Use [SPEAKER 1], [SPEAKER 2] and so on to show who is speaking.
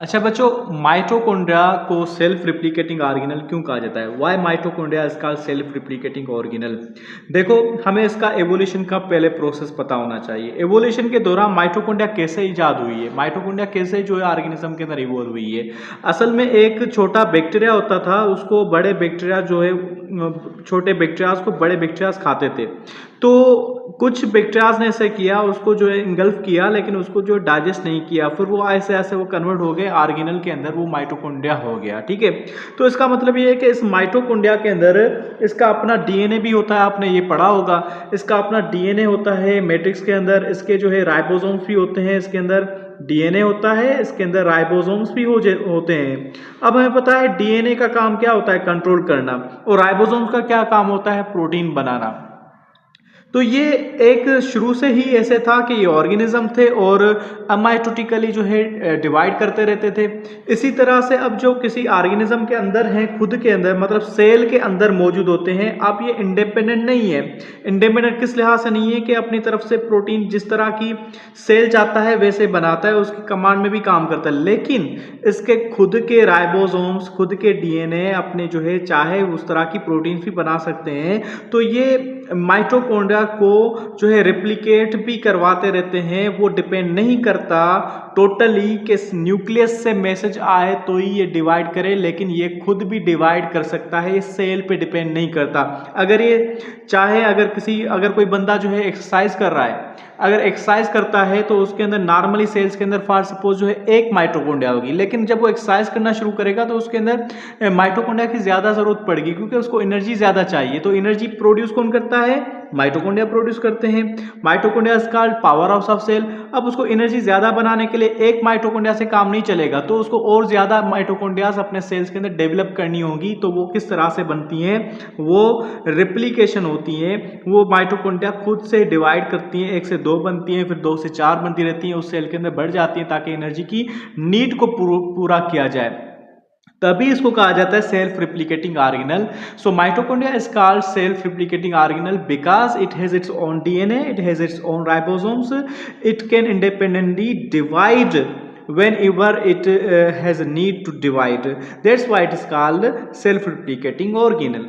[SPEAKER 1] अच्छा बच्चों, माइटोकॉन्ड्रिया को सेल्फ रिप्लिकेटिंग ऑर्गेनल क्यों कहा जाता है? Why mitochondria is called self replicating organelle? देखो, हमें इसका एवोल्यूशन का पहले प्रोसेस पता होना चाहिए। एवोल्यूशन के दौरान माइटोकॉन्ड्रिया कैसे इजाद हुई है, माइटोकॉन्ड्रिया कैसे जो है ऑर्गेनिज्म के अंदर इवॉल्व हुई है। असल में एक छोटा बैक्टीरिया होता था, उसको बड़े बैक्टीरिया जो है छोटे बैक्टीरियाज को बड़े बैक्टीरियाज खाते थे। तो कुछ बैक्टीरियाज ने ऐसे किया, उसको जो है इंगल्फ किया, लेकिन उसको जो डाइजेस्ट नहीं किया, फिर वो ऐसे ऐसे वो कन्वर्ट हो गए ऑर्गेनल के अंदर, वो माइटोकॉन्ड्रिया हो गया। ठीक है, तो इसका मतलब ये है कि इस माइटोकॉन्ड्रिया के अंदर इसका अपना डीएनए भी होता है, आपने ये पढ़ा होगा। इसका अपना डीएनए होता है मैट्रिक्स के अंदर, इसके जो है राइबोसोम्स भी होते हैं, इसके अंदर डीएनए होता है, इसके अंदर राइबोसोम्स भी होते हैं। अब हमें पता है डीएनए का काम क्या होता है, कंट्रोल करना, और राइबोसोम्स का क्या काम होता है, प्रोटीन बनाना। तो ये एक शुरू से ही ऐसे था कि ये ऑर्गेनिज्म थे और अमाइटोटिकली जो है डिवाइड करते रहते थे। इसी तरह से अब जो किसी ऑर्गेनिज्म के अंदर हैं, खुद के अंदर मतलब सेल के अंदर मौजूद होते हैं, अब ये इंडिपेंडेंट नहीं है। इंडिपेंडेंट किस लिहाज से नहीं है कि अपनी तरफ से प्रोटीन जिस तरह की सेल चाहता है वैसे बनाता है, उसकी कमांड में भी काम करता है, लेकिन इसके खुद के राइबोसोम्स, खुद के डीएनए अपने जो है चाहे उस तरह की प्रोटीन भी बना सकते हैं। तो ये माइटोकॉन्ड्रिया को जो है रेप्लिकेट भी करवाते रहते हैं। वो डिपेंड नहीं करता टोटली कि न्यूक्लियस से मैसेज आए तो ही ये डिवाइड करे, लेकिन ये खुद भी डिवाइड कर सकता है, ये सेल पे डिपेंड नहीं करता। अगर ये चाहे, अगर कोई बंदा जो है एक्सरसाइज कर रहा है, अगर एक्सरसाइज करता है तो उसके अंदर नॉर्मली सेल्स के अंदर फॉर सपोज जो है एक माइटोकॉन्ड्रिया होगी, लेकिन जब वो एक्सरसाइज करना शुरू करेगा तो उसके अंदर माइटोकॉन्ड्रिया की ज्यादा जरूरत पड़ेगी, क्योंकि उसको एनर्जी ज्यादा चाहिए। तो एनर्जी प्रोड्यूस कौन करता है, माइटोकॉन्ड्रिया प्रोड्यूस करते हैं। Mitochondria is called power house of cell. अब उसको एनर्जी ज्यादा बनाने के लिए एक माइटोकॉन्ड्रिया से काम नहीं चलेगा, तो उसको और ज्यादा माइटोकॉन्ड्रियाज अपने सेल्स के अंदर डेवलप करनी होगी। तो वो किस तरह से बनती हैं, वो रेप्लिकेशन होती है। वो माइटोकॉन्ड्रिया खुद से डिवाइड करती हैं, 1 से 2 बनती हैं, फिर 2 से 4 बनती रहती हैं, उस सेल के अंदर बढ़ जाती हैं ताकि एनर्जी की नीड को पूरा किया जाए। तभी इसको कहा जाता है self replicating organelle. So mitochondria is called self replicating organelle because it has its own DNA, it has its own ribosomes, it can independently divide whenever it has a need to divide. That's why it is called self replicating organelle.